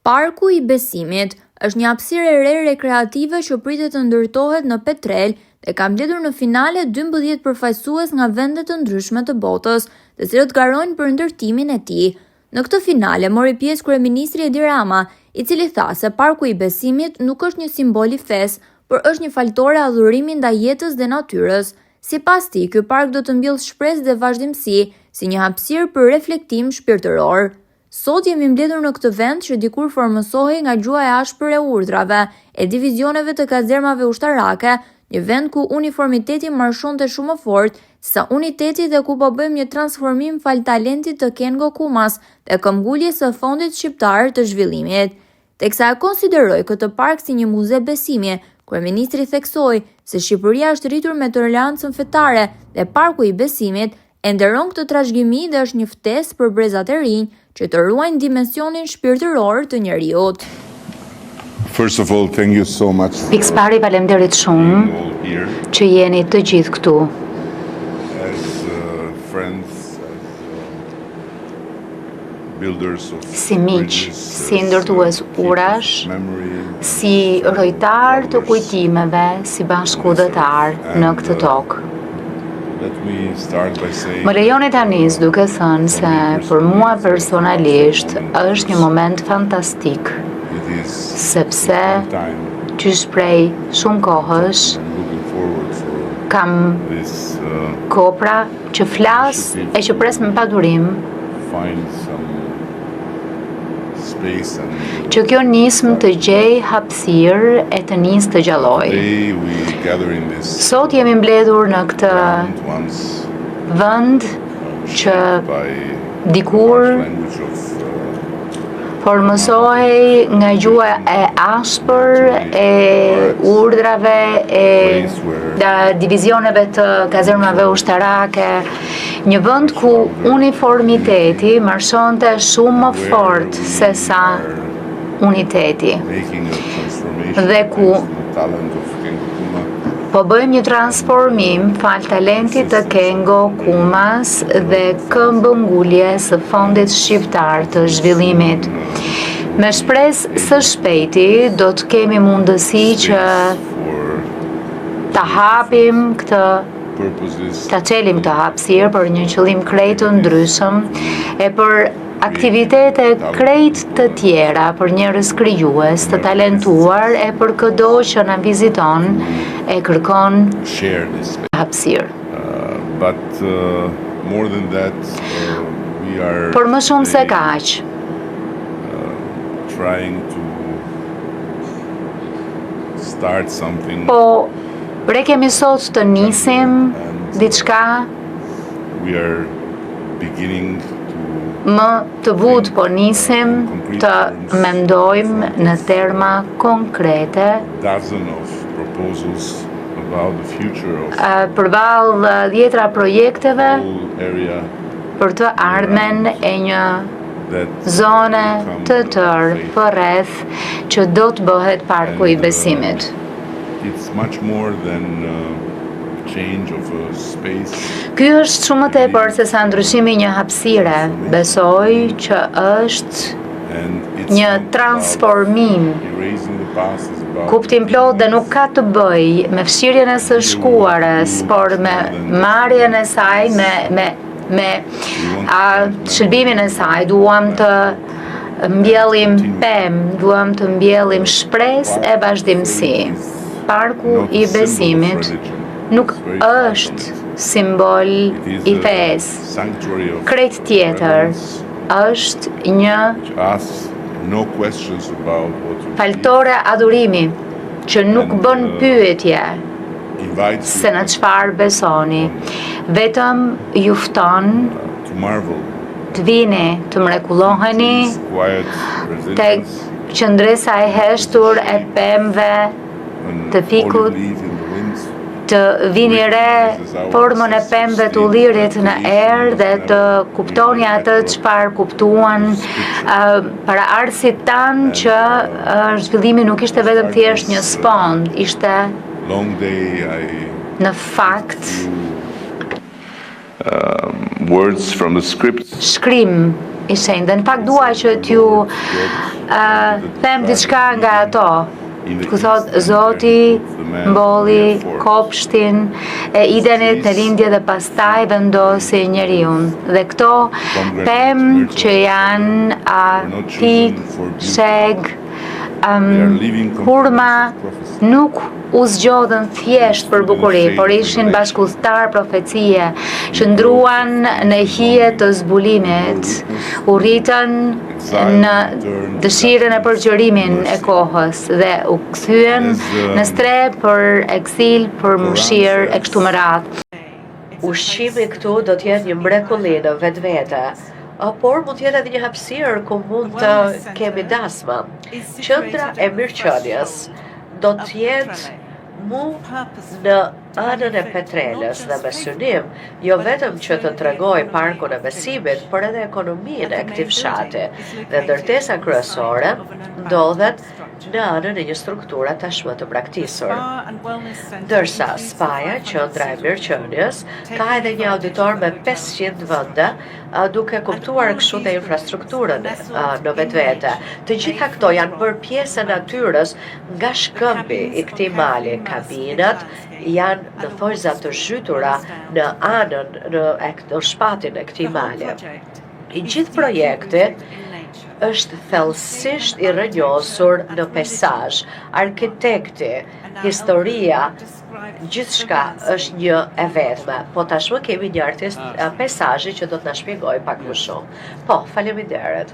Parku i Besimit është një hapësirë e re rekreative që pritet të ndërtohet në Petrel dhe ka mbledhur në finale 12 përfaqësues nga vende të ndryshme të botës, të cilët garojnë për ndërtimin e tij. Në këtë finale mori pjesë kryeministri Edi Rama, i cili tha se Parku i Besimit nuk është një simbol i fesë, por është një faltore adhurimi ndaj jetës dhe natyrës. Sipas tij, ky park do të mbjellë shpresë dhe vazhdimsi si një hapësirë për reflektim shpirtëror. Sot jemi mbledhur në këtë vend që dikur formësohej nga gjua e ashpër e urdhrave e divizioneve të kazermave ushtarake, një vend ku uniformiteti marshonte shumë fort, sa uniteti dhe ku po bëjmë një transformim fal talentit të Kengo Kumas dhe këmbguljes së Fondit Shqiptar të Zhvillimit. Teksa e konsideroi këtë park si një muze besimi, kryeministri theksoi se Shqipëria është rritur me tolerancën fetare dhe Parku i Besimit e nderon këtë trashëgimi dhe është një ftesë për brezat e rinj që të ruajnë dimensionin shpirtëror të njeriut. First of all, thank you so much. Pikëpari faleminderit shumë që jeni të gjithë këtu. As friends, builders of si miq, si ndërtues urash, si rojtar të kujtimeve, si bashkëudhëtar në këtë tokë. Më lejoni ta nis duke thënë se për mua personalisht është një moment fantastik, sepse qysh prej shumë kohësh kam kopra që flas e që pres me padurim që kjo nismë të gjej hapësirë e të nis të gjalloj. Sot jemi mbledhur në këtë vend që dikur formësohej nga gjua e ashpër e urdhrave e divizioneve të kazermave ushtarake, një vend ku uniformiteti marshonte shumë më fort se sa uniteti dhe ku po bëjmë një transformim fal talentit të Kengo Kumas dhe këmbënguljes së Fondit Shqiptar të Zhvillimit. Me shpresë së shpejti do të kemi mundësi që ta hapim ta çelim këtë hapësirë për një qëllim krejt të ndryshëm e për aktivitete krejt të tjera për njerëz krijues të talentuar e për çdo që na viziton e kërkon hapësirë. Por më shumë se kaq, po kemi sot të nisim diçka më të butë, po nisim të mendojmë në terma konkrete përballë dhjetra projekteve për të ardhmen e një zone të tërë përreth që do të bëhet Parku i Besimit. Ky është shumë më tepër se sa ndryshimi një hapësire. Besoj që është një transformim kuptim plot dhe nuk ka të bëj me fshirjen e së shkuarës, por me marrjen e saj, me shëlbimin e saj. Duam të mbjellim pemë, duam të mbjellim shpresë e vazhdimsi. Parku i Besimit nuk është simbol i fesë, krejt tjetër është një faltore adhurimi që nuk bën pyetje se në çfarë besoni, vetëm ju fton të vini, të mrekulloheni tek qëndresa e heshtur e pemëve të fikut, të vini re formën e pemëve të ullirit në erë dhe të kuptoni atë çfarë kuptuan paraardhësit tanë që zhvillimi nuk ishte vetëm thjesht një sfond, ishte në fakt words from the script. Shkrim i shenjtë. Dhe në fakt dua që t'ju them diçka nga ato. Ku thot Zoti mbolli kopshtin e Idenit në lindje dhe pastaj vendosi njeriu. Dhe këto pemë që janë pik, sheg, hurma nuk u zgjodhen thjesht për bukuri, por ishin bashkëudhëtar profecie që ndruan në hije të zbulimit, u rritën në dëshirën e përgjërimin e kohës dhe u kthyen në stre për eksil, për mëshirë e kështu me radhë. Ushqimi këtu do të jetë një mrekulli në vetvete, por mund të jetë edhe një hapësirë ku mund të kemi dasma. Qendra e mirëqenies do të jetë në anën e Petrelës dhe me synim, jo vetëm që të tregoj parkun e besimit, por edhe ekonominë e këtij fshati. Dhe ndërtesa kryesore ndodhet në anën e një strukture tashmë të braktisur. Ndërsa spaja, qendra e mirëqenies, ka edhe një auditor me 500 vende, duke kuptuar kështu dhe infrastrukturën në vetvete. Të gjitha këto janë bërë pjesë e natyrës nga shkëmbi i këtij mali. Kabinat janë në thojza të zhytura në anën, në shpatin e këtij mali. I gjithë projekti është thellësisht i rrënjosur në peizazh. Arkitekti, historia, gjithçka është një e vetme. Po tashmë kemi një artist peizazhi që do të na shpjegojë pak më shumë. Po, faleminderit.